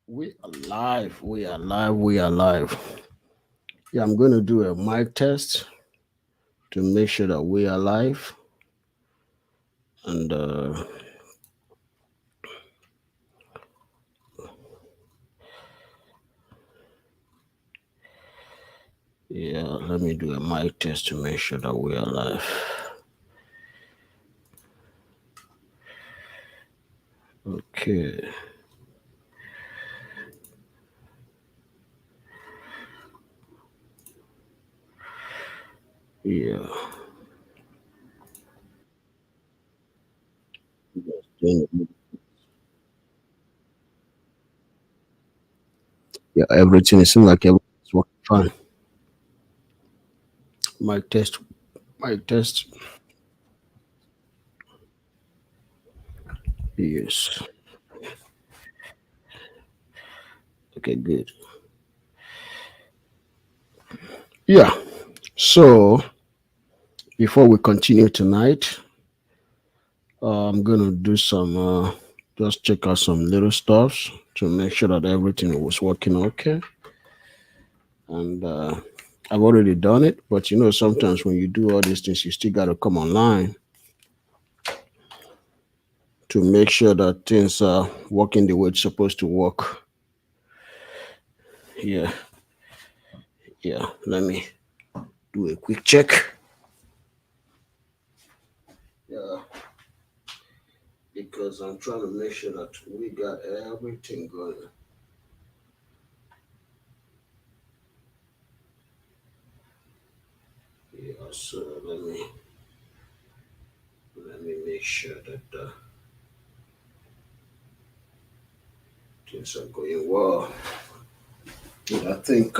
We are live. We are live. We are live. Yeah, I'm going to do a mic test to make sure that we are live. And yeah, let me do a mic test to make sure that we are live. Okay. Yeah. Yeah, everything seems like everything's working fine. Mic test. Mic test. Yes. Okay, good. Yeah. So before we continue tonight, I'm gonna do some just check out some little stuffs to make sure that everything was working okay. And I've already done it, but sometimes when you do all these things, you still gotta come online to make sure that things are working the way it's supposed to work. Yeah, yeah. Let me do a quick check. Yeah, because I'm trying to make sure that we got everything going. Yeah, so let me make sure that things are going well. I think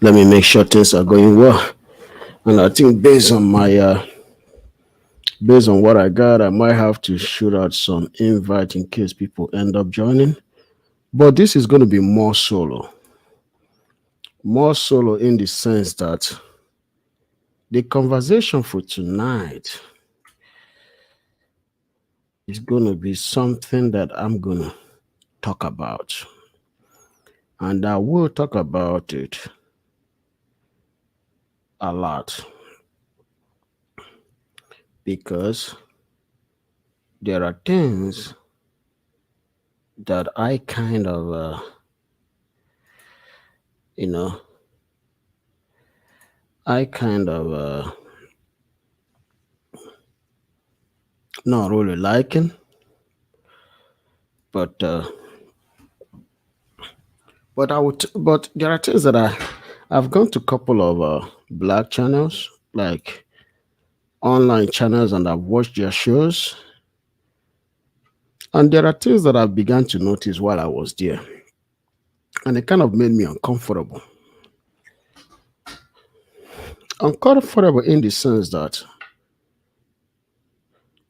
let me make sure things are going well. And I think based on what I got, I might have to shoot out some invite in case people end up joining. But this is going to be more solo in the sense that the conversation for tonight is going to be something that I'm going to talk about. And I will talk about it a lot because there are things that I kind of, you know, I kind of not really liking, but but there are things that I've gone to a couple of black channels, like online channels, and I've watched their shows, and there are things that I've begun to notice while I was there, and it kind of made me uncomfortable. Uncomfortable in the sense that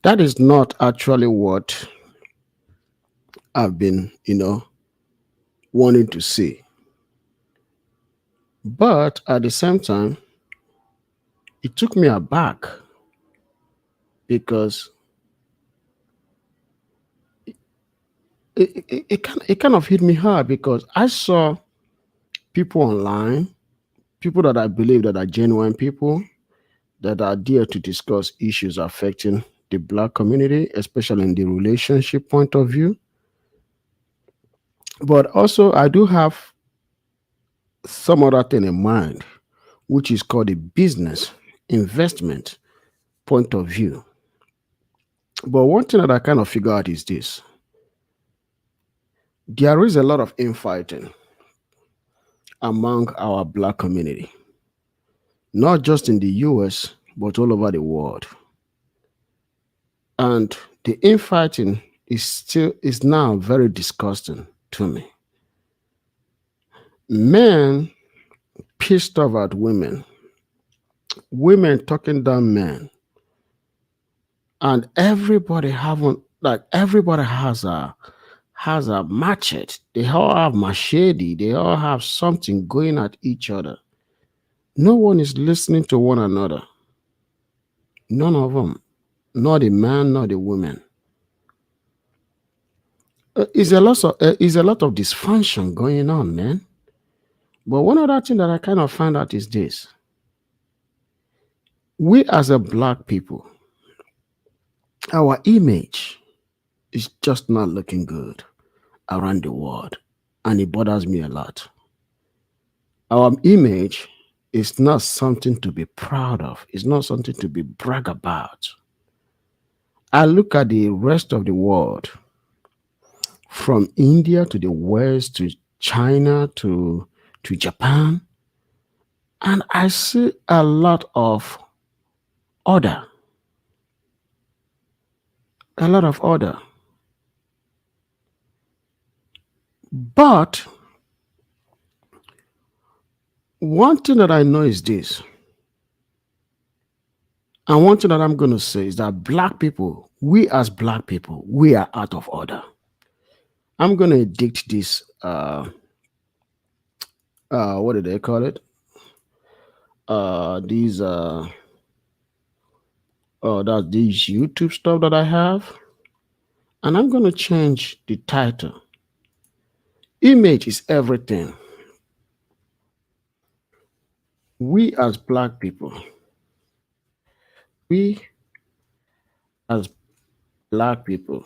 that is not actually what I've been, wanting to see. But at the same time, it took me aback because it kind of hit me hard because I saw people online, people that I believe that are genuine people that are there to discuss issues affecting the black community, especially in the relationship point of view. But also, I do have some other thing in mind, which is called the business investment point of view. But one thing that I kind of figure out is this: there is a lot of infighting among our black community, not just in the US, but all over the world. And the infighting is now very disgusting to me. Men pissed off at women, women talking down men, and everybody has a machete. They all have machete. They all have something going at each other. No one is listening to one another. None of them. Not the man, not the woman. is a lot of dysfunction going on, man. But one other thing that I kind of found out is this: we as a black people, our image is just not looking good around the world, and it bothers me a lot. Our image is not something to be proud of. It's not something to be brag about. I look at the rest of the world, from India to the West to China to Japan, and I see a lot of order, a lot of order. But one thing that I know is this, and one thing that I'm going to say is that black people, we as black people, we are out of order. I'm going to dict this. What do they call it? These That these YouTube stuff that I have, and I'm going to change the title. Image is everything. We as black people, we as black people,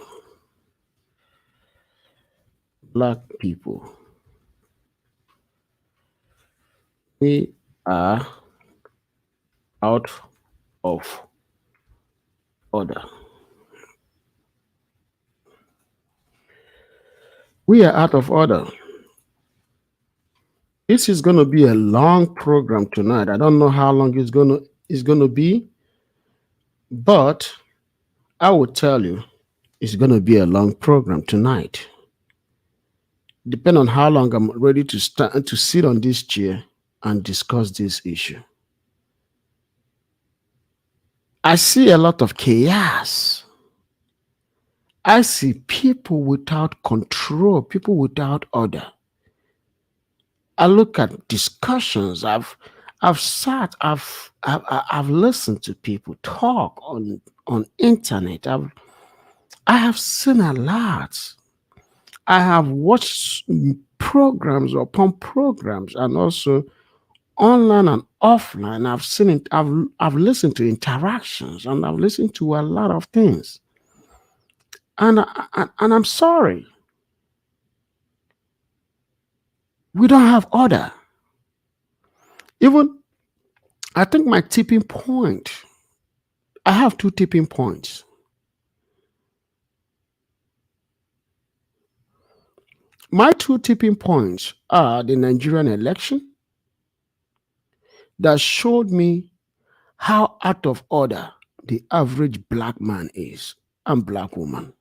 black people, we are out of order. We are out of order. This is going to be a long program tonight. I don't know how long it's going to be, but I will tell you it's going to be a long program tonight. Depending on how long I'm ready to stand to sit on this chair and discuss this issue. I see a lot of chaos. I see people without control, people without order. I look at discussions. I've sat. I've listened to people talk on internet. I have seen a lot. I have watched programs upon programs, and also online and offline. I've seen it. I've listened to interactions, and I've listened to a lot of things. And I'm sorry, we don't have order. Even I think my tipping point. I have two tipping points. My two tipping points are the Nigerian election that showed me how out of order the average black man is and black woman.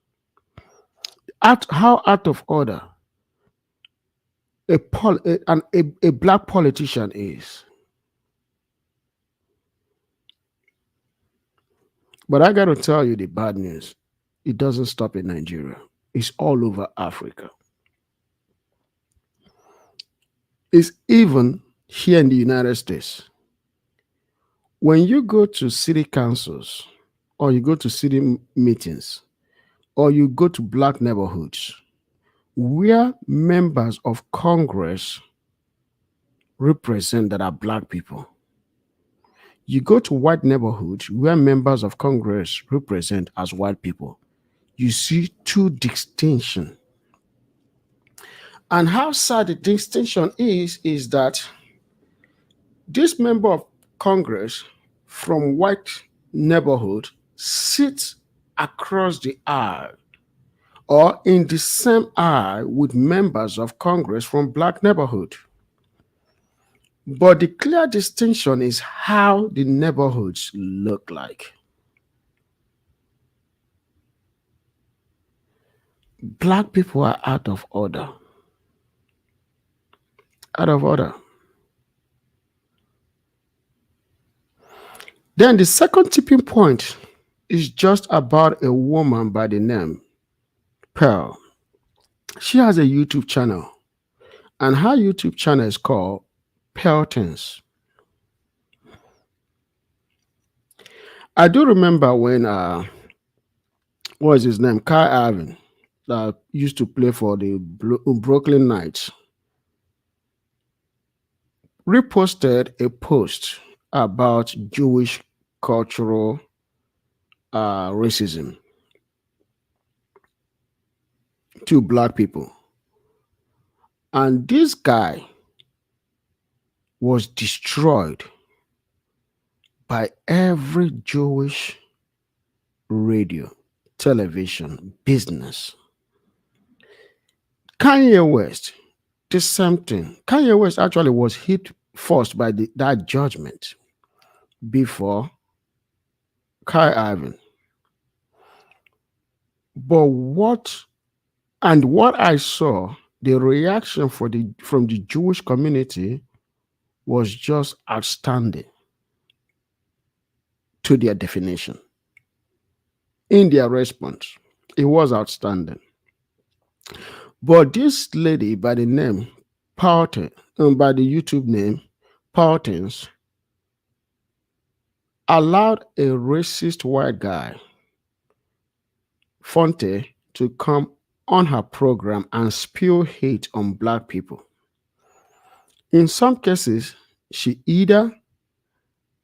How out of order a black politician is. But I got to tell you the bad news. It doesn't stop in Nigeria. It's all over Africa. It's even here in the United States. When you go to city councils or you go to city meetings or you go to black neighborhoods where members of Congress represent that are black people, you go to white neighborhoods where members of Congress represent as white people, you see two distinctions. And how sad the distinction is that this member of Congress from white neighborhood sits across the aisle or in the same aisle with members of Congress from black neighborhood. But the clear distinction is how the neighborhoods look like. Black people are out of order. Out of order. Then the second tipping point is just about a woman by the name Pearl. She has a YouTube channel, and her YouTube channel is called Peltons. I do remember when what is his name? Kai Irvin. that used to play for the Brooklyn Knights, reposted a post about Jewish cultural racism to black people. And this guy was destroyed by every Jewish radio, television, business. Kanye West, the same thing. Kanye West actually was hit first by that judgment before Kai Ivan. But what I saw, the reaction from the Jewish community was just outstanding to their definition. In their response, it was outstanding. But this lady by the name Paulton, by the YouTube name Paultons, allowed a racist white guy, Fonte, to come on her program and spew hate on black people. In some cases, she either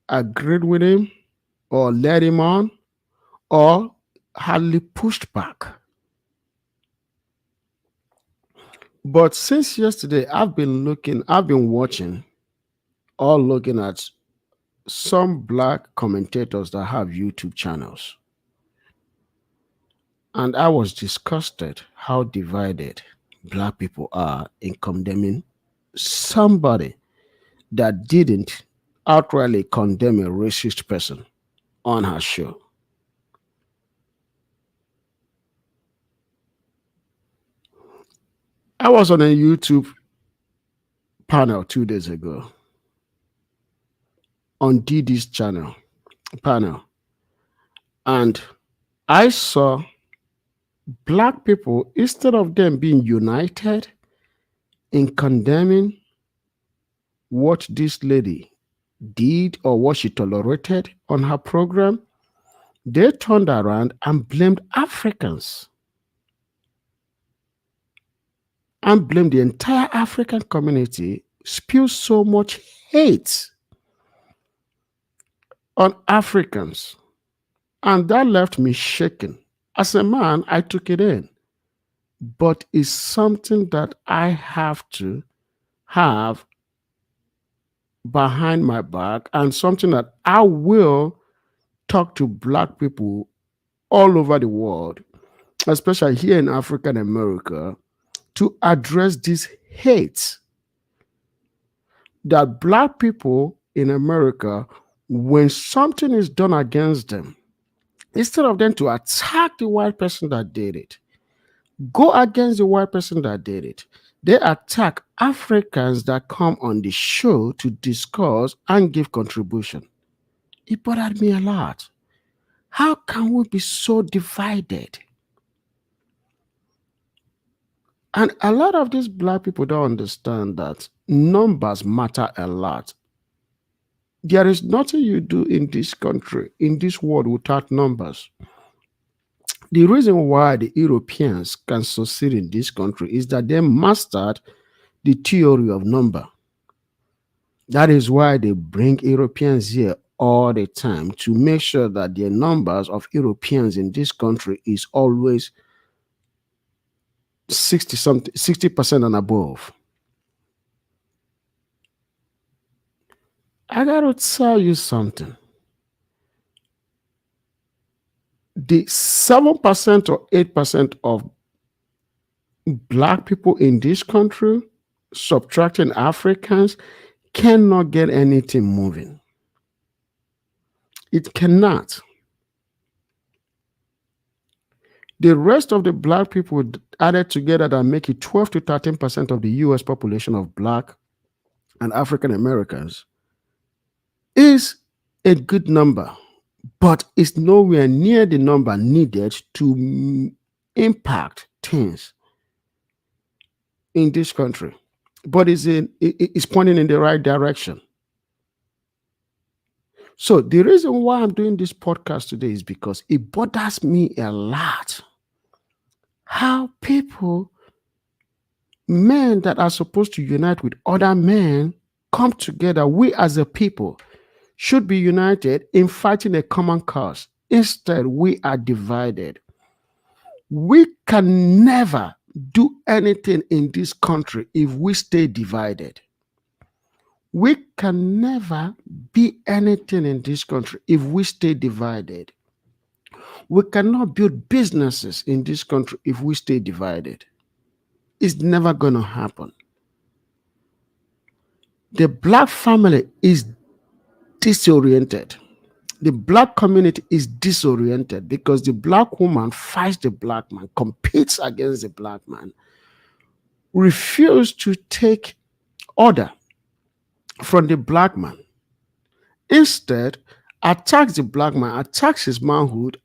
agreed with him or led him on or hardly pushed back. But since yesterday, I've been watching or looking at some black commentators that have YouTube channels. And I was disgusted how divided black people are in condemning somebody that didn't outrightly condemn a racist person on her show. I was on a YouTube panel 2 days ago on Didi's panel, and I saw black people, instead of them being united in condemning what this lady did or what she tolerated on her program, they turned around and blamed Africans and blamed the entire African community, spewed so much hate on Africans. And that left me shaken. As a man, I took it in. But it's something that I have to have behind my back and something that I will talk to black people all over the world, especially here in African America, to address this hate that black people in America, when something is done against them, instead of them to attack the white person that did it, go against the white person that did it, they attack Africans that come on the show to discuss and give contribution. It bothered me a lot. How can we be so divided? And a lot of these black people don't understand that numbers matter a lot. There is nothing you do in this country, in this world, without numbers. The reason why the Europeans can succeed in this country is that they mastered the theory of number. That is why they bring Europeans here all the time to make sure that the numbers of Europeans in this country is always 60% and above. I gotta tell you something. The 7% or 8% of black people in this country, subtracting Africans, cannot get anything moving. It cannot. The rest of the black people added together that make it 12 to 13% of the US population of black and African Americans is a good number, but it's nowhere near the number needed to impact things in this country. But it's pointing in the right direction. So the reason why I'm doing this podcast today is because it bothers me a lot how people, men that are supposed to unite with other men, come together. We as a people should be united in fighting a common cause. Instead, we are divided. We can never do anything in this country if we stay divided. We can never be anything in this country if we stay divided. We cannot build businesses in this country if we stay divided. It's never going to happen. The black family is disoriented. The black community is disoriented because the black woman fights the black man, competes against the black man, refuses to take order from the black man. Instead, attacks the black man, attacks his manhood,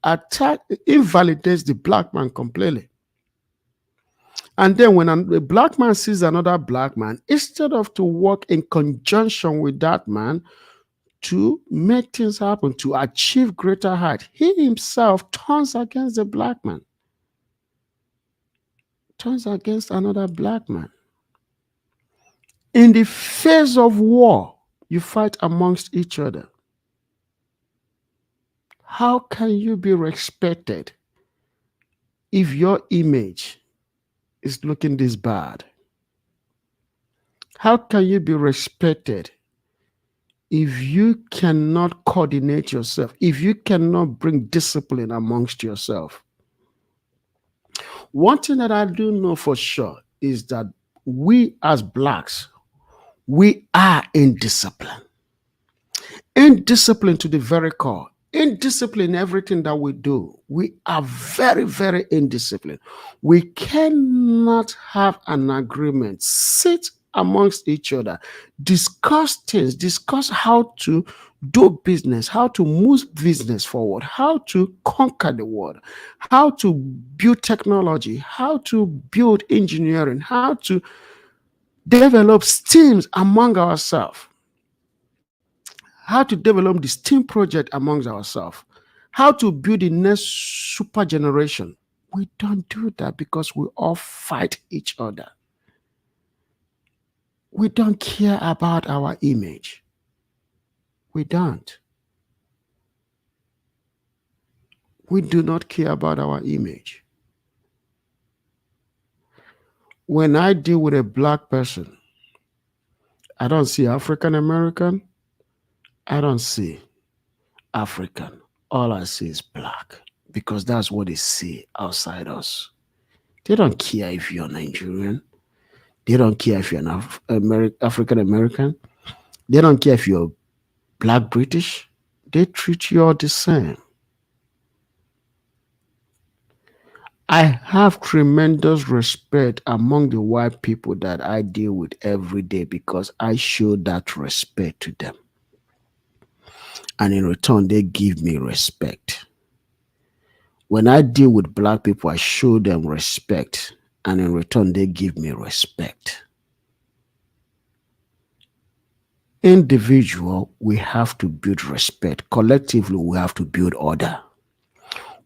invalidates the black man completely. And then when a black man sees another black man, instead of to work in conjunction with that man to make things happen, to achieve greater height, he himself turns against the black man, turns against another black man. In the face of war, you fight amongst each other. How can you be respected if your image is looking this bad? How can you be respected if you cannot coordinate yourself, if you cannot bring discipline amongst yourself? One thing that I do know for sure is that we as blacks, we are indisciplined. Indisciplined to the very core. Indisciplined in everything that we do. We are very, very indisciplined. We cannot have an agreement, sit amongst each other, discuss things, discuss how to do business, how to move business forward, how to conquer the world, how to build technology, how to build engineering, how to develop teams among ourselves, how to develop this team project amongst ourselves, how to build the next super generation. We don't do that because we all fight each other. We don't care about our image. We don't. We do not care about our image. When I deal with a black person, I don't see African American. I don't see African. All I see is black because that's what they see outside us. They don't care if you're Nigerian. They don't care if you're an African American. They don't care if you're black British. They treat you all the same. I have tremendous respect among the white people that I deal with every day because I show that respect to them. And in return, they give me respect. When I deal with black people, I show them respect. And in return, they give me respect. Individual, we have to build respect. Collectively, we have to build order.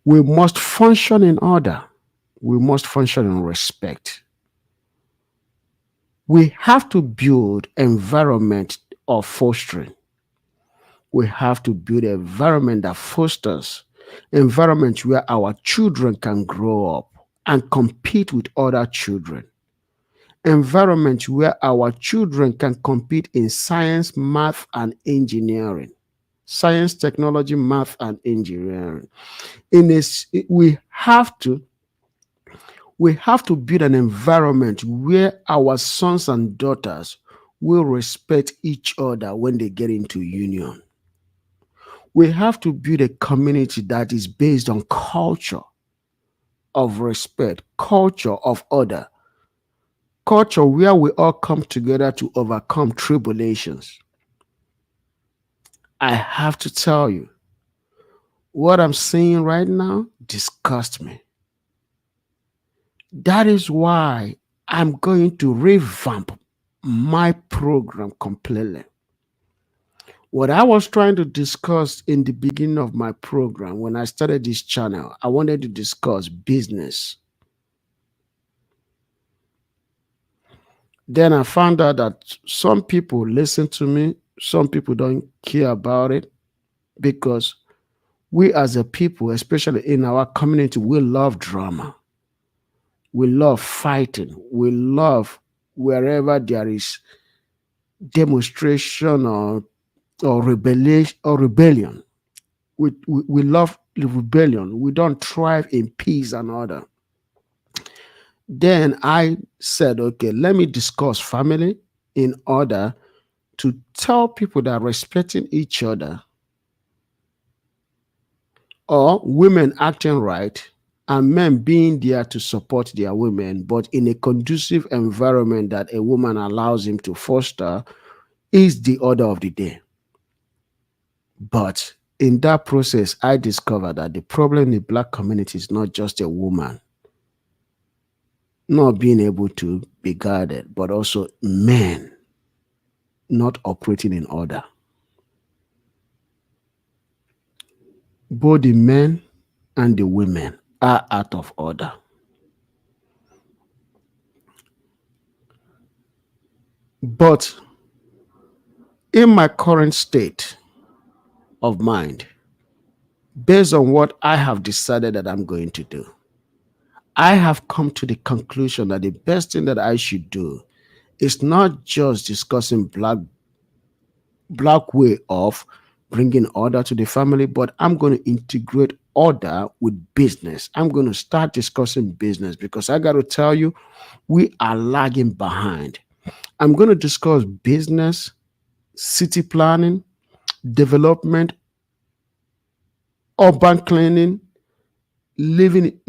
We must function in order. We must function in respect. We have to build environment of fostering. We have to build an environment that fosters, environment where our children can grow up and compete with other children. Environment where our children can compete in science, math, and engineering. Science, technology, math, and engineering. We have to build an environment where our sons and daughters will respect each other when they get into union. We have to build a community that is based on culture of respect, culture of order, culture where we all come together to overcome tribulations. I have to tell you, what I'm seeing right now disgusts me. That is why I'm going to revamp my program completely. What I was trying to discuss in the beginning of my program, when I started this channel, I wanted to discuss business. Then I found out that some people listen to me, some people don't care about it because we as a people, especially in our community, we love drama. We love fighting. We love wherever there is demonstration or rebellion. We love the rebellion. We don't thrive in peace and order. Then I said, okay, let me discuss family in order to tell people that respecting each other or women acting right and men being there to support their women, but in a conducive environment that a woman allows him to foster is the order of the day. But in that process, I discovered that the problem in the black community is not just a woman not being able to be guarded, but also men not operating in order. Both the men and the women are out of order. But in my current state of mind, based on what I have decided that I'm going to do, I have come to the conclusion that the best thing that I should do is not just discussing black way of bringing order to the family, but I'm going to integrate order with business. I'm going to start discussing business because I got to tell you, we are lagging behind. I'm going to discuss business, city planning, development, urban cleaning, living,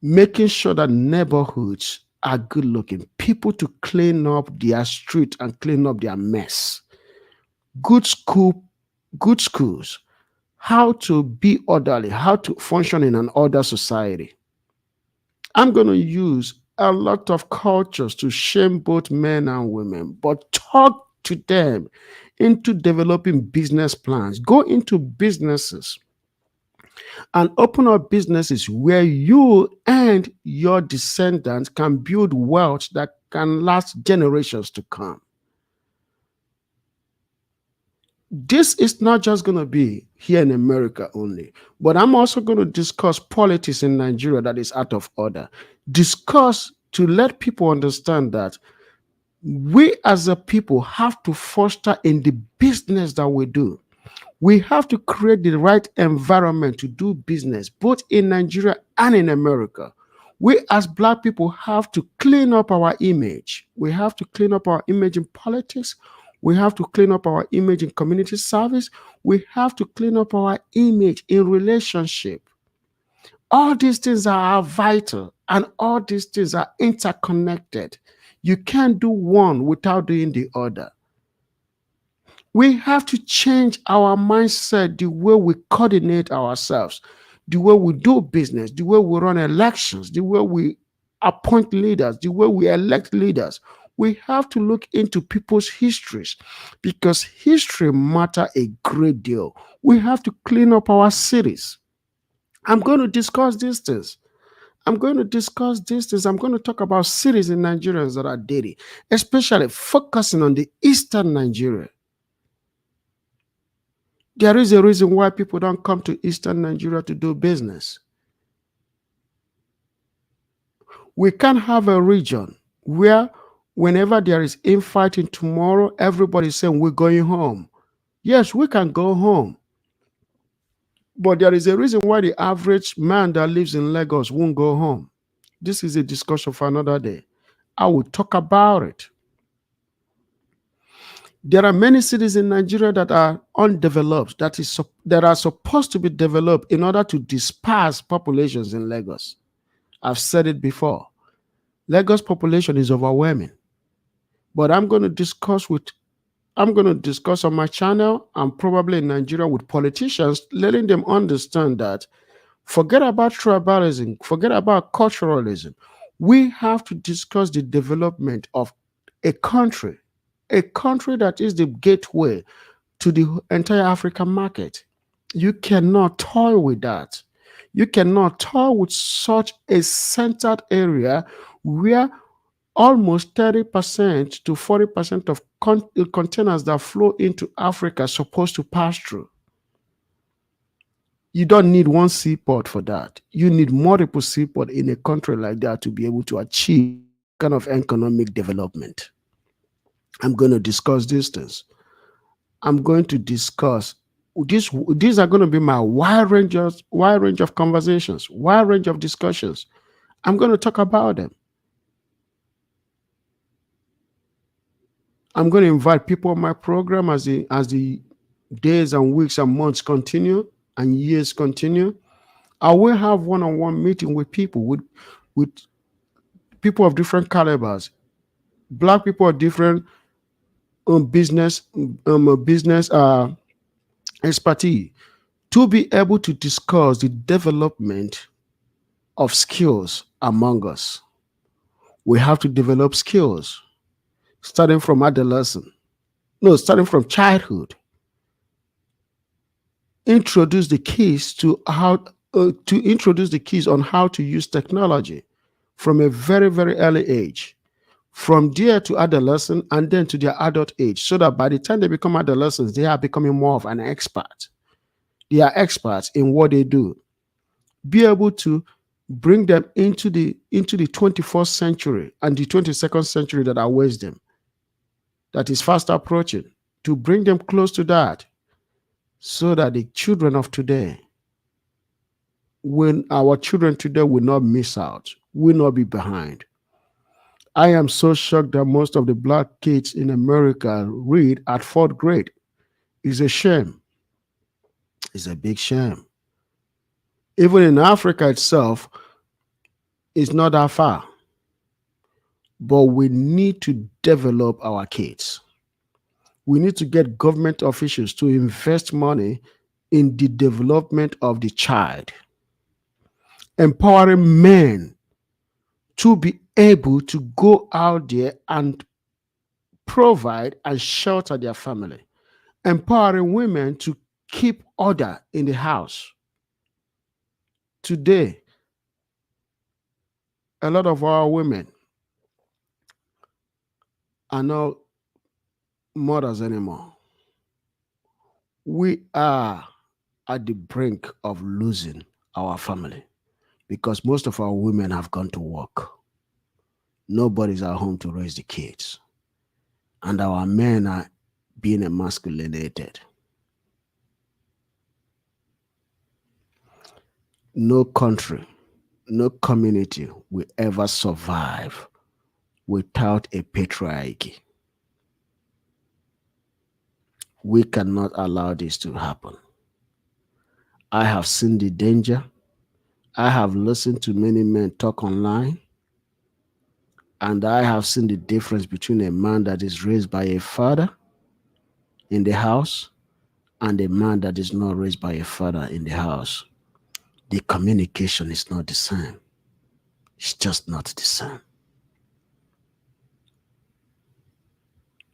making sure that neighborhoods are good looking, people to clean up their street and clean up their mess, good school, good schools, how to be orderly, how to function in an order society. I'm going to use a lot of cultures to shame both men and women, but talk to them into developing business plans. Go into businesses and open up businesses where you and your descendants can build wealth that can last generations to come. This is not just going to be here in America only, but I'm also going to discuss politics in Nigeria that is out of order. Discuss to let people understand that we as a people have to foster in the business that we do. We have to create the right environment to do business, both in Nigeria and in America. We as Black people have to clean up our image. We have to clean up our image in politics. We have to clean up our image in community service. We have to clean up our image in relationship. All these things are vital and all these things are interconnected. You can't do one without doing the other. We have to change our mindset, the way we coordinate ourselves, the way we do business, the way we run elections, the way we appoint leaders, the way we elect leaders. We have to look into people's histories because history matter a great deal. We have to clean up our cities. I'm going to discuss these things. I'm going to discuss these things. I'm going to talk about cities in Nigeria that are dirty, especially focusing on the eastern Nigeria. There is a reason why people don't come to eastern Nigeria to do business. We can't have a region where whenever there is infighting tomorrow, everybody's saying we're going home. Yes, we can go home. But there is a reason why the average man that lives in Lagos won't go home. This is a discussion for another day. I will talk about it. There are many cities in Nigeria that are undeveloped, that are supposed to be developed in order to disperse populations in Lagos. I've said it before. Lagos population is overwhelming. But I'm going to discuss on my channel and probably in Nigeria with politicians, letting them understand that forget about tribalism, forget about culturalism. We have to discuss the development of a country that is the gateway to the entire African market. You cannot toy with that. You cannot toy with such a centered area where Almost 30% to 40% of containers that flow into Africa are supposed to pass through. You don't need one seaport for that. You need multiple seaports in a country like that to be able to achieve kind of economic development. I'm going to discuss these things. I'm going to discuss this. These are going to be my wide range of conversations, wide range of discussions. I'm going to talk about them. I'm going to invite people on my program as the days and weeks and months continue and years continue. I will have one-on-one meeting with people with people of different calibers, black people of different business expertise to be able to discuss the development of skills among us. We have to develop skills starting from adolescence, no, starting from childhood. Introduce the keys to introduce the keys on how to use technology from a very very early age, from there to adolescent and then to their adult age, so that by the time they become adolescents they are becoming more of an expert. They are experts in what they do. Be able to bring them into the 21st century and the 22nd century that awaits them, that is fast approaching, to bring them close to that, so that the children of today, when our children today will not miss out, will not be behind. I am so shocked that most of the black kids in America read at fourth grade. It's a shame. It's a big shame. Even in Africa itself, it's not that far. But we need to develop our kids. We need to get government officials to invest money in the development of the child, empowering men to be able to go out there and provide and shelter their family, empowering women to keep order in the house. Today, a lot of our women are not mothers anymore. We are at the brink of losing our family because most of our women have gone to work. Nobody's at home to raise the kids. And our men are being emasculated. No country, no community will ever survive without a patriarchy. We cannot allow this to happen. I have seen the danger. I have listened to many men talk online, and I have seen the difference between a man that is raised by a father in the house and a man that is not raised by a father in the house. The communication is not the same. It's just not the same.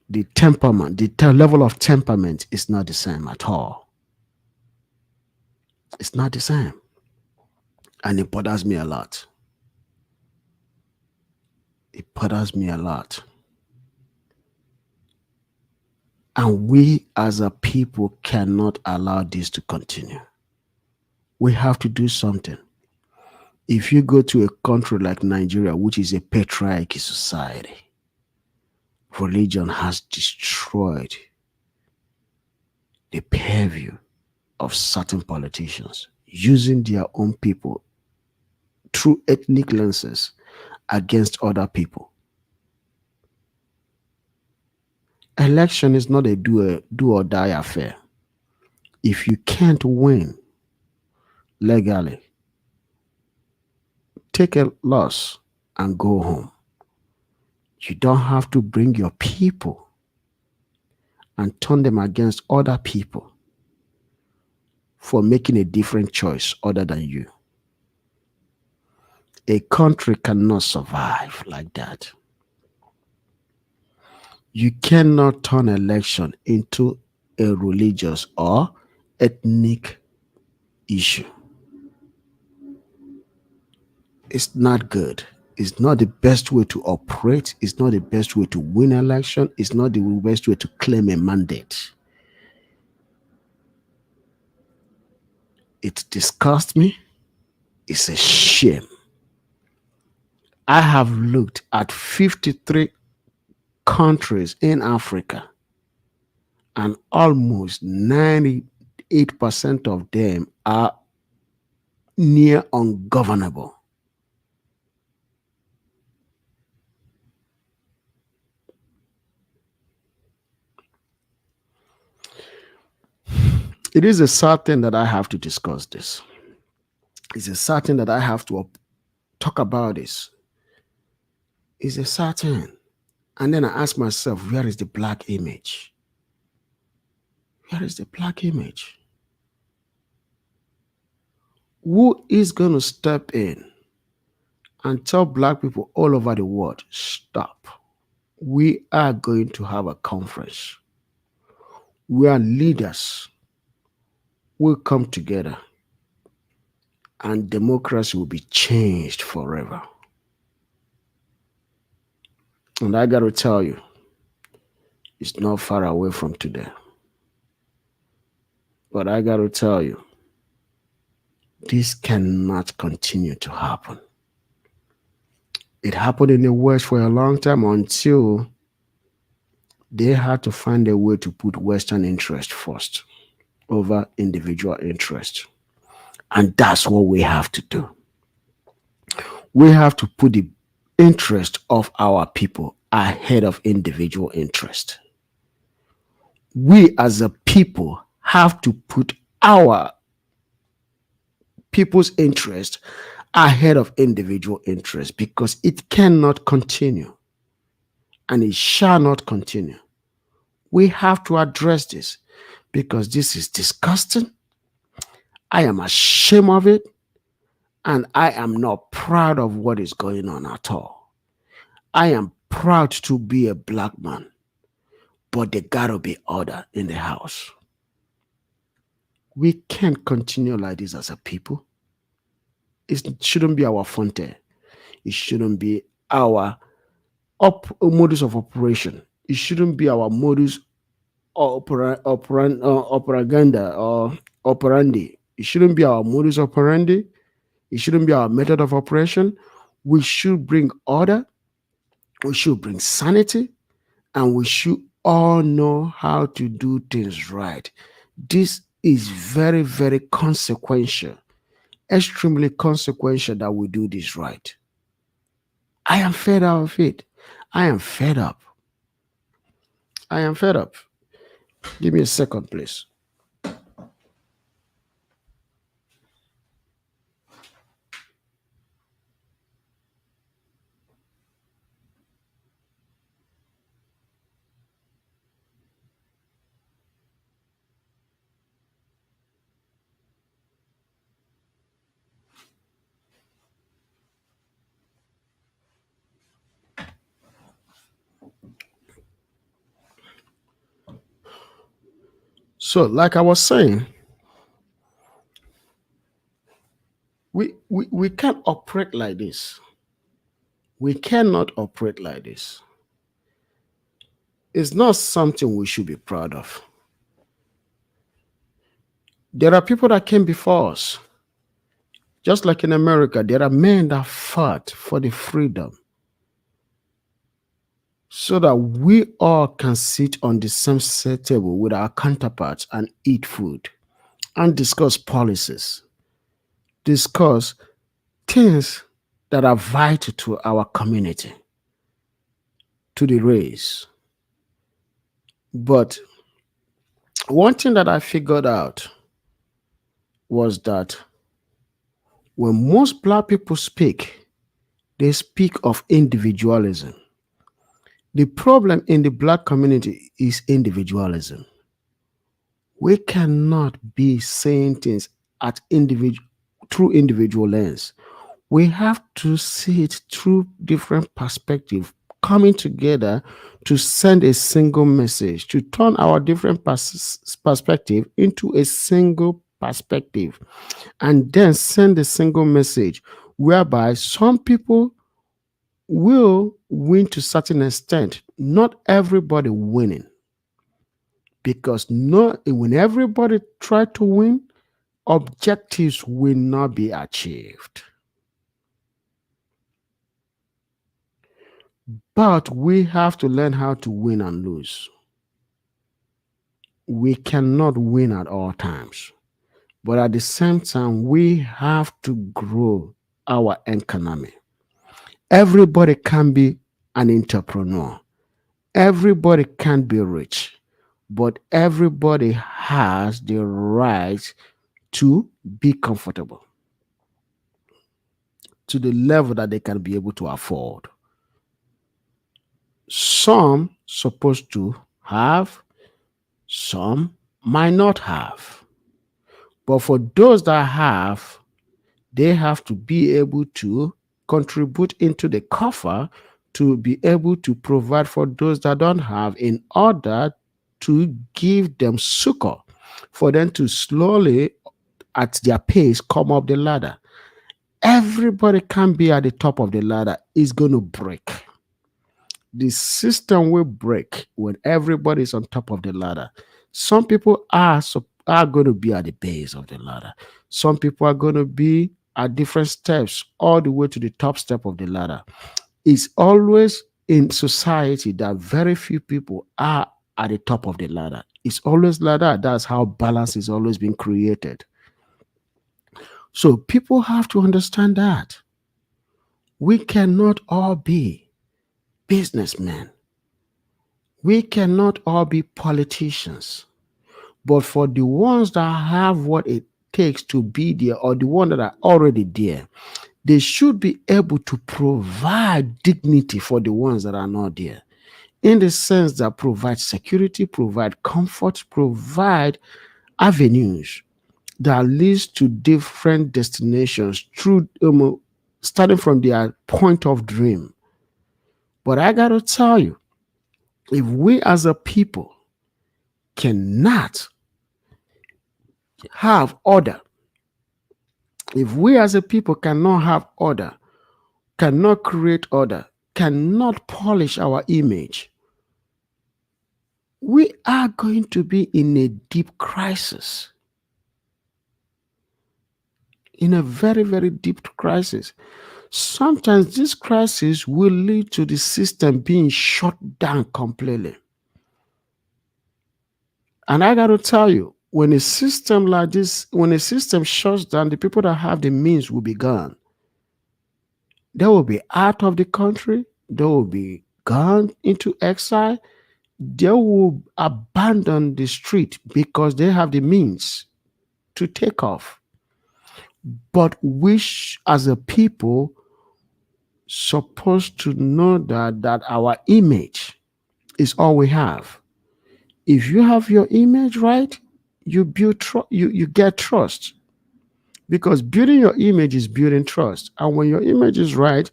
The temperament, the level of temperament is not the same at all. It's not the same. And it bothers me a lot. It bothers me a lot. And we as a people cannot allow this to continue. We have to do something. If you go to a country like Nigeria, which is a patriarchy society, religion has destroyed the purview of certain politicians using their own people through ethnic lenses against other people. Election is not a do or die affair. If you can't win legally, take a loss and go home. You don't have to bring your people and turn them against other people for making a different choice other than you. A country cannot survive like that. You cannot turn election into a religious or ethnic issue. It's not good. It's not the best way to operate. It's not the best way to win election. It's not the best way to claim a mandate. It disgusts me. It's a shame. I have looked at 53 countries in Africa, and almost 98% of them are near ungovernable. It is a sad thing that I have to discuss this. It's a sad thing that I have to talk about this. It's a sad thing. And then I ask myself, where is the black image? Where is the black image? Who is going to step in and tell black people all over the world, stop? We are going to have a conference where leaders will come together and democracy will be changed forever. And I got to tell you, it's not far away from today. But I got to tell you, this cannot continue to happen. It happened in the West for a long time until they had to find a way to put Western interest first over individual interest. And that's what we have to do. We have to put the interest of our people ahead of individual interest. We as a people have to put our people's interest ahead of individual interest because it cannot continue and it shall not continue. We have to address this because this is disgusting. I am ashamed of it and I am not proud of what is going on at all. I am proud to be a black man, but there gotta be order in the house. We can't continue like this as a people. It shouldn't be our fonte. It shouldn't be our modus of operation. It shouldn't be our modus operandi or operandi. It shouldn't be our modus operandi. It shouldn't be our method of operation. We should bring order. We should bring sanity. And we should all know how to do things right. This is very, very consequential, extremely consequential that we do this right. I am fed up of it. I am fed up. I am fed up. Give me a second, please. So, like I was saying, we can't operate like this. We cannot operate like this. It's not something we should be proud of. There are people that came before us. Just like in America, there are men that fought for the freedom so that we all can sit on the same set table with our counterparts and eat food and discuss policies, discuss things that are vital to our community, to the race. But one thing that I figured out was that when most black people speak, they speak of individualism. The problem in the black community is individualism. We cannot be saying things at through individual lens. We have to see it through different perspectives, coming together to send a single message, to turn our different perspective into a single perspective, and then send a single message whereby some people will win to certain extent. Not everybody winning, because no, when everybody try to win, objectives will not be achieved. But we have to learn how to win and lose. We cannot win at all times. But at the same time, we have to grow our economy. Everybody can be an entrepreneur. Everybody can be rich. But everybody has the right to be comfortable to the level that they can be able to afford. Some supposed to have, some might not have. But for those that have, they have to be able to contribute into the coffer to be able to provide for those that don't have, in order to give them succor for them to slowly, at their pace, come up the ladder. Everybody can be at the top of the ladder. Is going to break. The system will break when everybody is on top of the ladder. Some people are going to be at the base of the ladder. Some people are going to be at different steps, all the way to the top step of the ladder. It's always in society that very few people are at the top of the ladder. It's always like that. That's how balance is always being created. So people have to understand that we cannot all be businessmen. We cannot all be politicians. But for the ones that have what it takes to be there, or the ones that are already there, they should be able to provide dignity for the ones that are not there. In the sense that provide security, provide comfort, provide avenues that leads to different destinations through starting from their point of dream. But I got to tell you, if we as a people cannot have order, if we as a people cannot have order, cannot create order, cannot polish our image, we are going to be in a deep crisis. In a very, very deep crisis. Sometimes this crisis will lead to the system being shut down completely. And I got to tell you, when a system like this, when a system shuts down, the people that have the means will be gone. They will be out of the country. They will be gone into exile. They will abandon the street because they have the means to take off. But we, as a people, supposed to know that our image is all we have. If you have your image right, you build you get trust, because building your image is building trust. And when your image is right,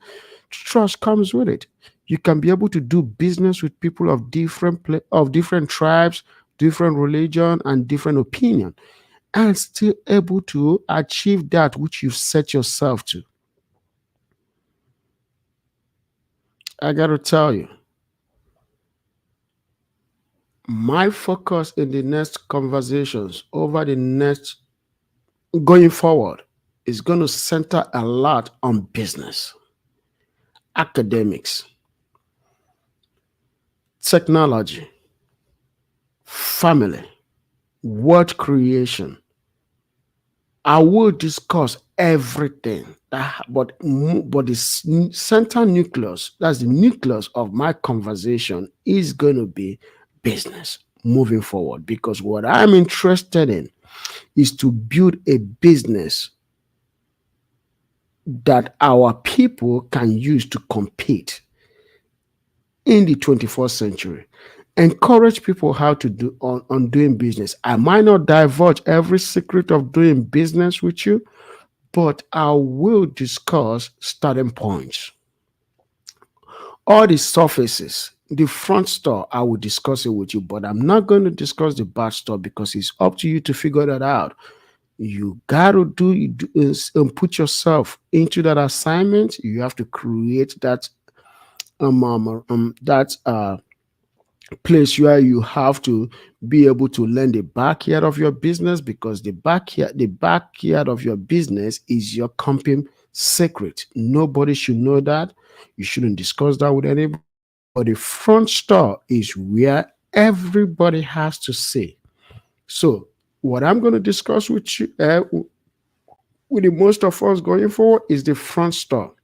trust comes with it. You can be able to do business with people of different tribes, different religion, and different opinion, and still able to achieve that which you've set yourself to. I got to tell you, my focus in the next conversations over the next going forward is going to center a lot on business, academics, technology, family, word creation. I will discuss everything, but the center nucleus, that's the nucleus of my conversation, is going to be business moving forward, because what I'm interested in is to build a business that our people can use to compete in the 21st century. Encourage people how to do on doing business. I might not divulge every secret of doing business with you, but I will discuss starting points. All the surfaces, the front store, I will discuss it with you, but I'm not going to discuss the back store, because it's up to you to figure that out. You got to put yourself into that assignment. You have to create that That's a place where you have to be able to learn the backyard of your business, because the backyard of your business is your company secret. Nobody should know that. You shouldn't discuss that with anybody. But the front store is where everybody has to say. So, what I'm going to discuss with you, with the most of us going forward, is the front store.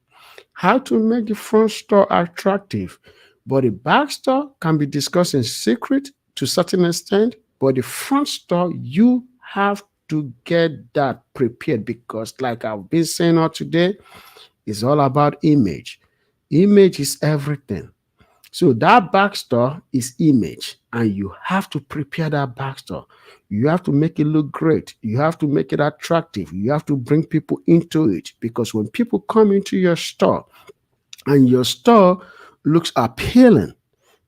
How to make the front store attractive. But the back store can be discussed in secret to a certain extent. But the front store, you have to get that prepared, because, like I've been saying all today, it's all about image. Image is everything. So that backstore is image, and you have to prepare that backstore. You have to make it look great. You have to make it attractive. You have to bring people into it, because when people come into your store and your store looks appealing,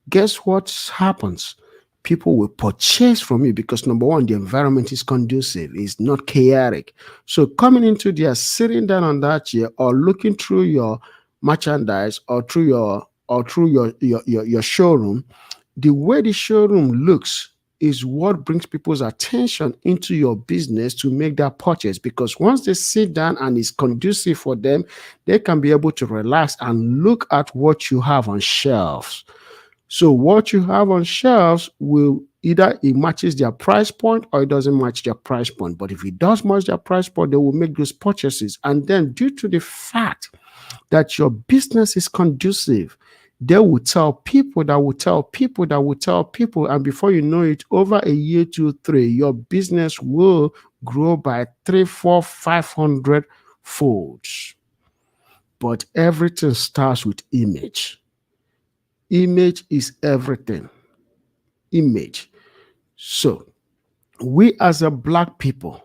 guess what happens? People will purchase from you, because number one, the environment is conducive, it's not chaotic. So coming into there, sitting down on that chair, or looking through your merchandise, or through your showroom, the way the showroom looks is what brings people's attention into your business to make that purchase, because once they sit down and it's conducive for them, they can be able to relax and look at what you have on shelves. So what you have on shelves will either it matches their price point or it doesn't match their price point. But if it does match their price point, they will make those purchases. And then, due to the fact that your business is conducive, they will tell people that will tell people that will tell people. And before you know it, over a year, 2, 3, your business will grow by 3, 4, 500 folds. But everything starts with image. Image is everything. Image. So, we as a black people,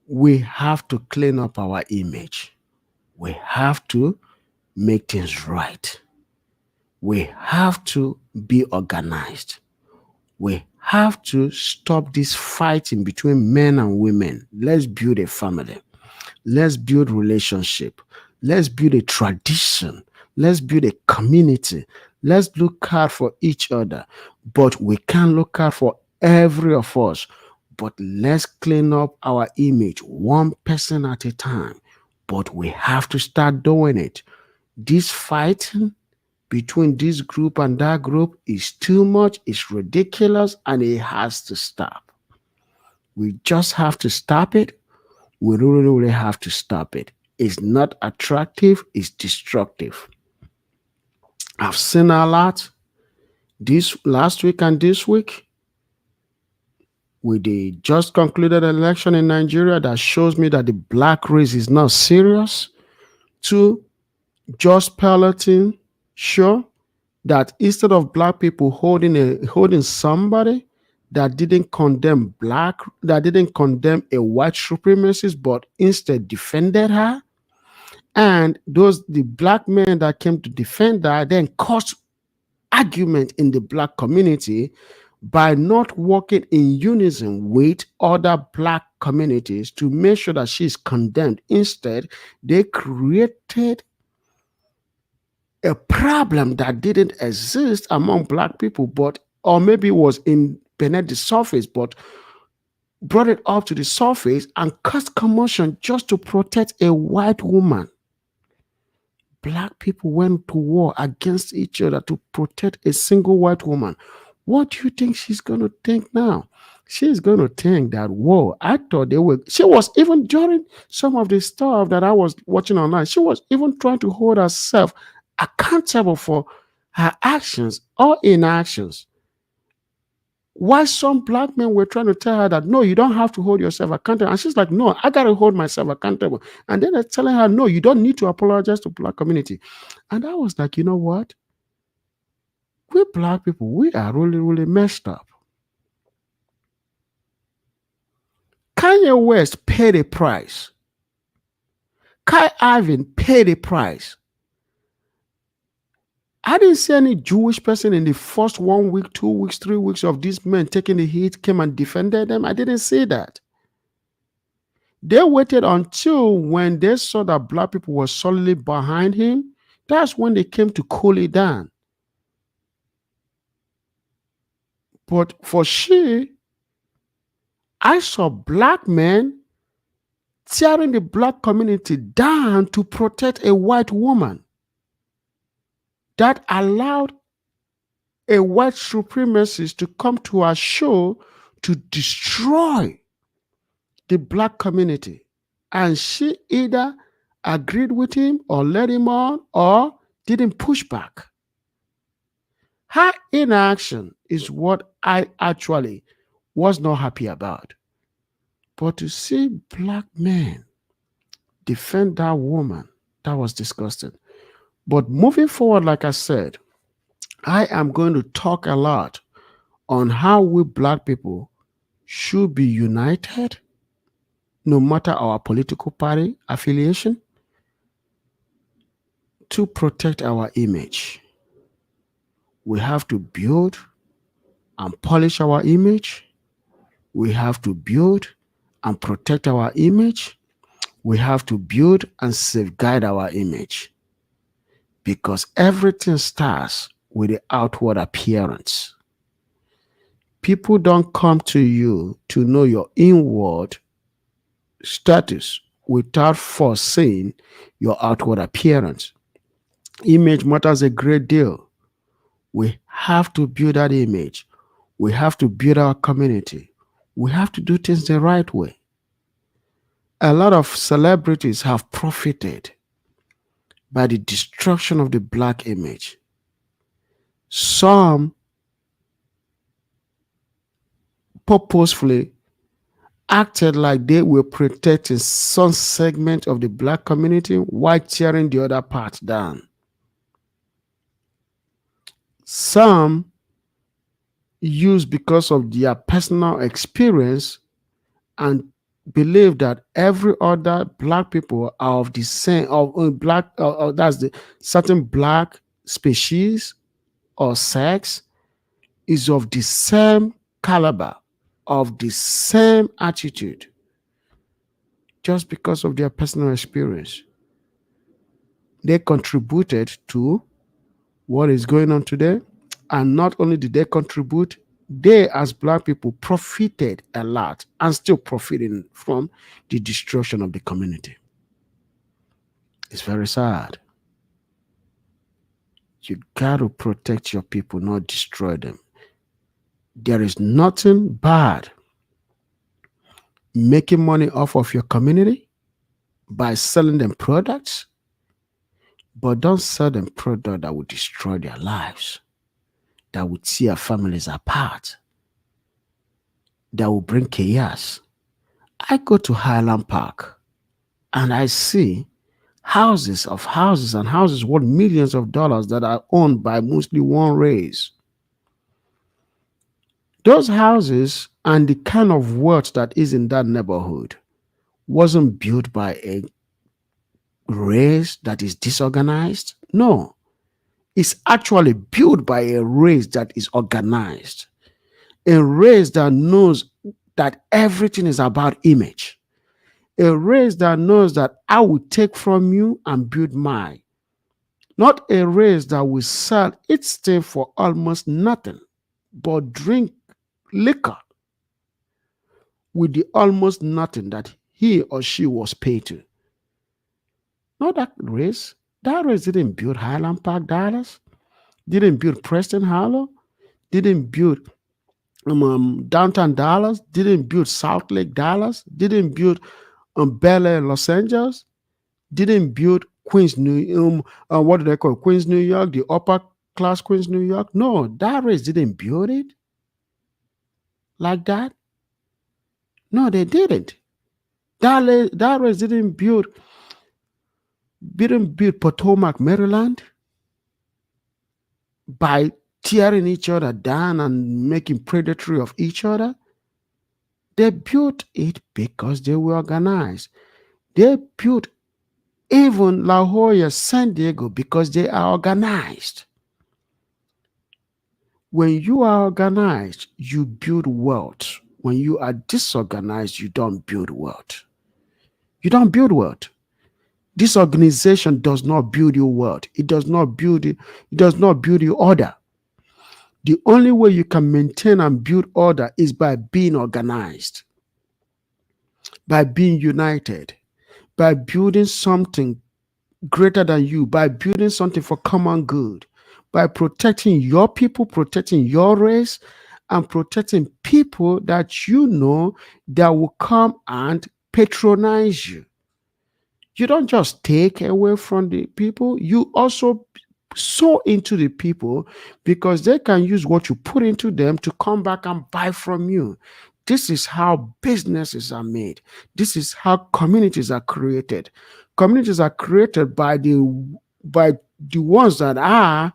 we have to clean up our image. We have to make things right. We have to be organized. We have to stop this fighting between men and women. Let's build a family. Let's build relationship. Let's build a tradition. Let's build a community. Let's look out for each other. But we can't look out for every of us. But let's clean up our image one person at a time. But we have to start doing it. This fighting between this group and that group is too much, it's ridiculous, and it has to stop. We just have to stop it. We really, really have to stop it. It's not attractive, it's destructive. I've seen a lot this last week and this week with the just concluded election in Nigeria that shows me that the black race is not serious. Two, just piloting, sure, that instead of black people holding somebody that didn't condemn a white supremacist, but instead defended her, and the black men that came to defend her then caused argument in the black community by not working in unison with other black communities to make sure that she's condemned. Instead, they created a problem that didn't exist among black people, but or maybe was in beneath the surface, but brought it up to the surface and caused commotion just to protect a white woman. Black people went to war against each other to protect a single white woman. What do you think she's going to think now? She's going to think that, whoa, I thought they were. She was even during some of the stuff that I was watching online, she was even trying to hold herself accountable for her actions or inactions. Why some black men were trying to tell her that, no, you don't have to hold yourself accountable. And she's like, no, I got to hold myself accountable. And then they're telling her, no, you don't need to apologize to black community. And I was like, you know what? We black people, we are really, really messed up. Kanye West paid a price. Kai Ivan paid a price. I didn't see any Jewish person in the first 1 week, 2 weeks, 3 weeks of these men taking the heat came and defended them. I didn't see that. They waited until when they saw that black people were solidly behind him. That's when they came to cool it down. But for she, I saw black men tearing the black community down to protect a white woman that allowed a white supremacist to come to our show to destroy the black community. And she either agreed with him or led him on or didn't push back. Her inaction is what I actually was not happy about. But to see black men defend that woman, that was disgusting. But moving forward, like I said, I am going to talk a lot on how we black people should be united, no matter our political party affiliation, to protect our image. We have to build and polish our image. We have to build and protect our image. We have to build and safeguard our image. Because everything starts with the outward appearance. People don't come to you to know your inward status without foreseeing your outward appearance. Image matters a great deal. We have to build that image. We have to build our community. We have to do things the right way. A lot of celebrities have profited by the destruction of the black image. Some purposefully acted like they were protecting some segment of the black community while tearing the other part down. Some used because of their personal experience and believe that every other black people are of the same of black that's the certain black species or sex is of the same caliber, of the same attitude, just because of their personal experience. They contributed to what is going on today. And not only did they contribute, they as black people profited a lot and still profiting from the destruction of the community. It's very sad. You got to protect your people, not destroy them. There is nothing bad making money off of your community by selling them products, but don't sell them products that will destroy their lives, that will tear families apart, that will bring chaos. I go to Highland Park and I see houses of houses and houses worth millions of dollars that are owned by mostly one race. Those houses and the kind of wealth that is in that neighborhood wasn't built by a race that is disorganized. No, it's actually built by a race that is organized, a race that knows that everything is about image, a race that knows that I will take from you and build mine, not a race that will sell its thing for almost nothing, but drink liquor with the almost nothing that he or she was paid to. Not that race. That race didn't build Highland Park, Dallas, didn't build Preston Hollow, didn't build downtown Dallas, didn't build South Lake, Dallas, didn't build Bel Air, Los Angeles, didn't build Queens, what do they call it? Queens, New York, the upper class Queens, New York. No, that race didn't build it like that. No, they didn't. That race didn't build Potomac, Maryland by tearing each other down and making predatory of each other. They built it because they were organized. They built even La Jolla, San Diego, because they are organized. When you are organized, you build wealth. When you are disorganized, you don't build wealth. You don't build wealth. This organization does not build your world. It does not build it. It does not build your order. The only way you can maintain and build order is by being organized, by being united, by building something greater than you, by building something for common good, by protecting your people, protecting your race, and protecting people that you know that will come and patronize you. You don't just take away from the people, you also sow into the people, because they can use what you put into them to come back and buy from you. This is how businesses are made. This is how communities are created. Communities are created by the ones that are,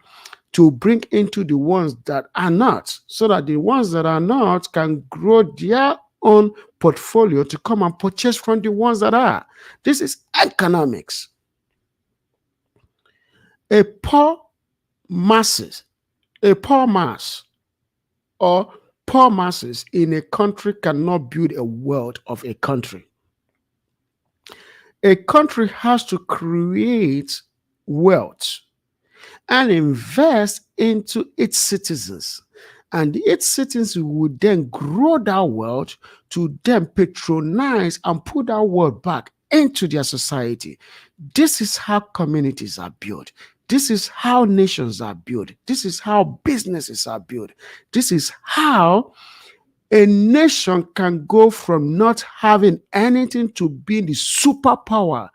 to bring into the ones that are not, so that the ones that are not can grow their own portfolio to come and purchase from the ones that are. This is economics. A poor masses, a poor mass or poor masses in a country cannot build a world of a country. A country has to create wealth and invest into its citizens. And its citizens would then grow that wealth to then patronize and put that wealth back into their society. This is how communities are built. This is how nations are built. This is how businesses are built. This is how a nation can go from not having anything to being the superpower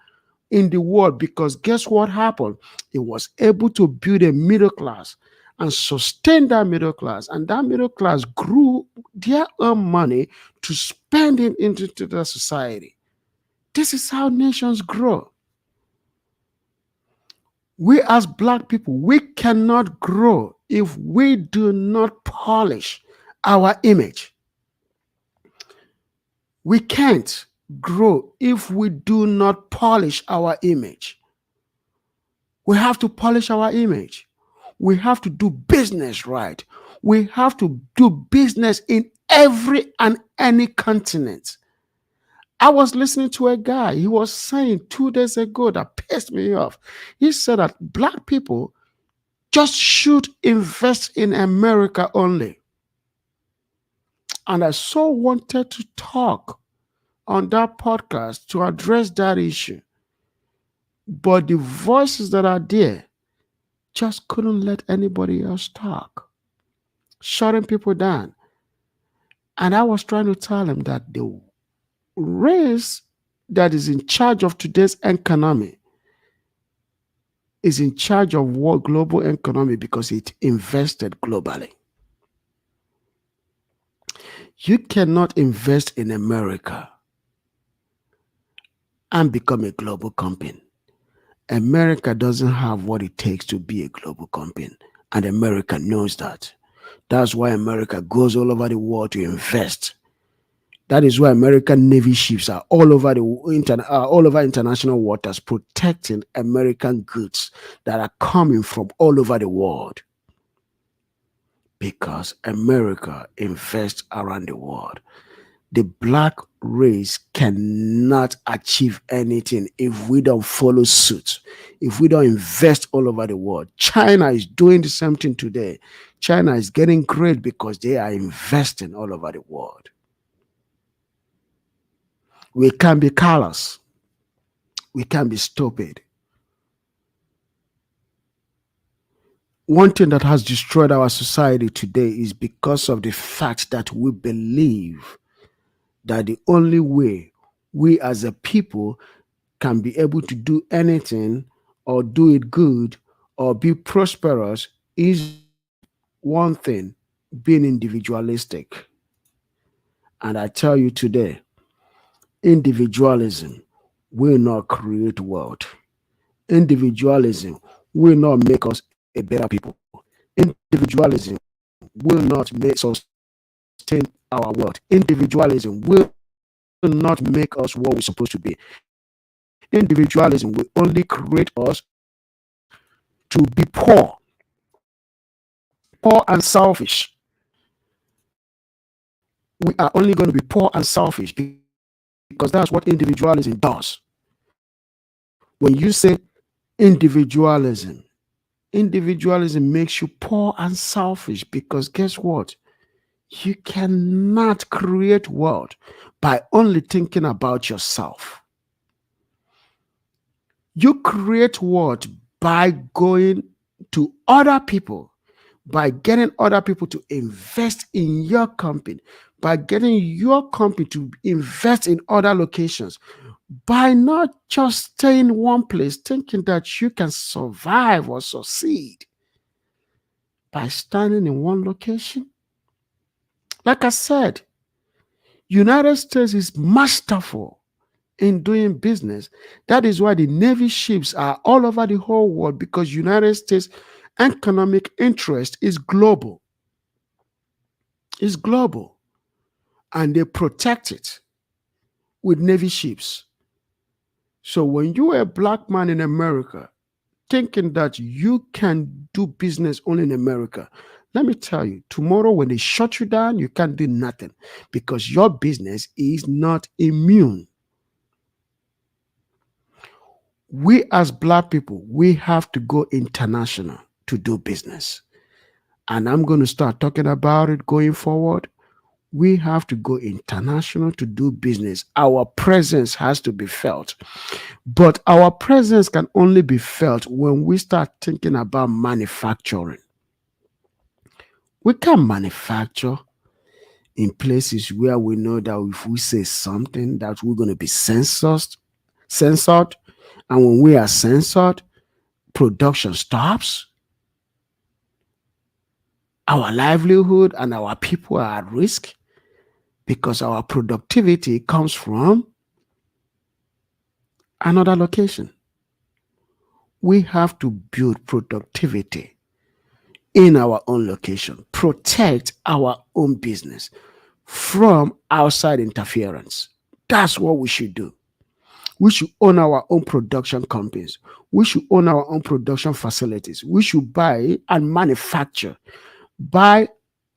in the world, because guess what happened? It was able to build a middle class and sustain that middle class, and that middle class grew their own money to spend it into the society. This is how nations grow. We as Black people, we cannot grow if we do not polish our image. We can't grow if we do not polish our image. We have to polish our image. We have to do business right. We have to do business in every and any continent. I was listening to a guy, he was saying 2 days ago that pissed me off. He said that Black people just should invest in America only. And I so wanted to talk on that podcast to address that issue. But the voices that are there just couldn't let anybody else talk, shutting people down. And I was trying to tell him that the race that is in charge of today's economy is in charge of what global economy, because it invested globally. You cannot invest in America and become a global company. America doesn't have what it takes to be a global company, and America knows that. That's why America goes all over the world to invest. That is why American Navy ships are all over all over international waters, protecting American goods that are coming from all over the world. Because America invests around the world. The Black race cannot achieve anything if we don't follow suit, if we don't invest all over the world. China is doing the same thing today. China is getting great because they are investing all over the world. We can be callous. We can be stupid. One thing that has destroyed our society today is because of the fact that we believe that the only way we as a people can be able to do anything or do it good or be prosperous is one thing, being individualistic. And I tell you today, individualism will not create wealth. Individualism will not make us a better people. Individualism will not make sustain our world. Individualism will not make us what we're supposed to be. Individualism will only create us to be poor and selfish. We are only going to be poor and selfish because that's what individualism does. When you say individualism, individualism makes you poor and selfish, because guess what? You cannot create wealth by only thinking about yourself. You create wealth by going to other people, by getting other people to invest in your company, by getting your company to invest in other locations, by not just staying in one place thinking that you can survive or succeed by standing in one location. Like I said, United States is masterful in doing business. That is why the Navy ships are all over the whole world, because United States economic interest is global. It's global. And they protect it with Navy ships. So when you are a black man in America thinking that you can do business only in America, let me tell you, tomorrow when they shut you down, you can't do nothing, because your business is not immune. We as black people, we have to go international to do business. And I'm going to start talking about it going forward. We have to go international to do business. Our presence has to be felt. But our presence can only be felt when we start thinking about manufacturing. We can manufacture in places where we know that if we say something that we're going to be censored, and when we are censored, production stops. Our livelihood and our people are at risk, because our productivity comes from another location. We have to build productivity in our own location, protect our own business from outside interference. That's what we should do. We should own our own production companies. We should own our own production facilities. We should buy and buy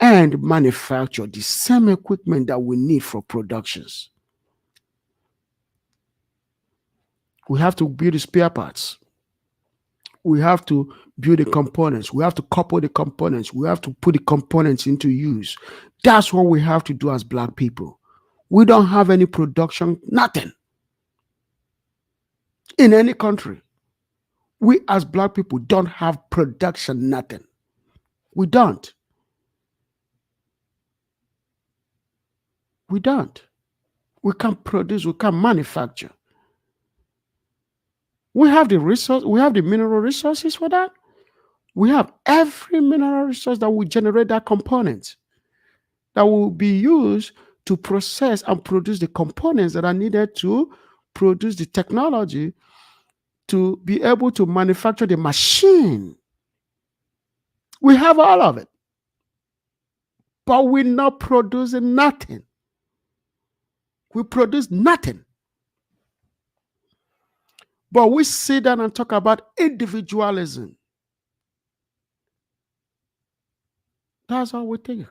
and manufacture the same equipment that we need for productions. We have to build the spare parts. We have to build the components. We have to couple the components. We have to put the components into use. That's what we have to do as black people. We don't have any production, nothing. In any country, we as black people don't have production, nothing. We don't. We don't. We can't produce, we can't manufacture. We have the resource, we have the mineral resources for that. We have every mineral resource that will generate that component that will be used to process and produce the components that are needed to produce the technology to be able to manufacture the machine. We have all of it, but we're not producing nothing. We produce nothing. But we sit down and talk about individualism. That's all we think.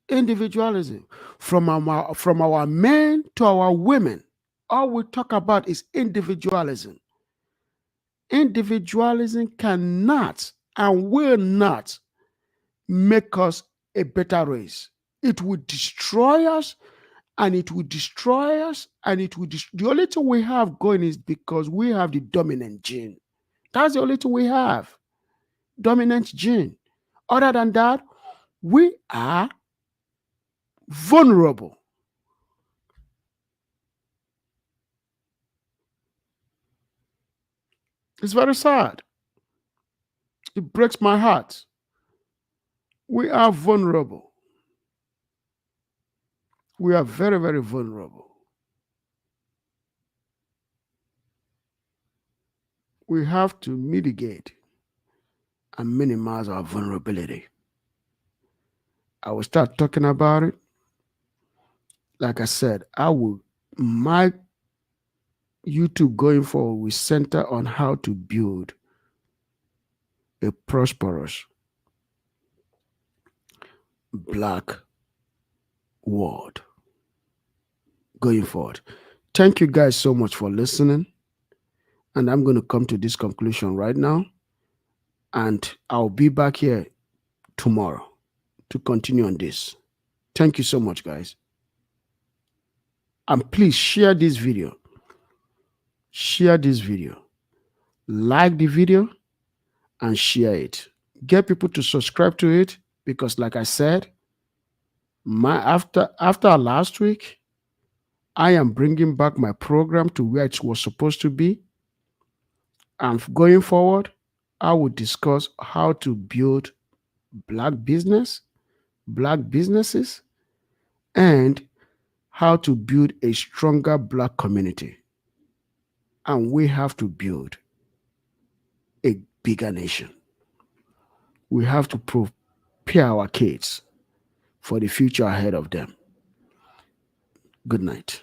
Individualism. From our men to our women, all we talk about is individualism. Individualism cannot and will not make us a better race. It will destroy us, and it will destroy us, and it will the only thing we have going is because we have the dominant gene. That's the only thing we have. Dominant gene. Other than that, we are vulnerable. It's very sad. It breaks my heart. We are vulnerable. We are very, very vulnerable. We have to mitigate and minimize our vulnerability. I will start talking about it. Like I said, my YouTube going forward will center on how to build a prosperous black world going forward. Thank you guys so much for listening. And I'm going to come to this conclusion right now. And I'll be back here tomorrow to continue on this. Thank you so much, guys. And please share this video. Share this video. Like the video and share it. Get people to subscribe to it because, like I said, after last week, I am bringing back my program to where it was supposed to be. And going forward, I will discuss how to build black businesses, and how to build a stronger black community. And we have to build a bigger nation. We have to prepare our kids for the future ahead of them. Good night.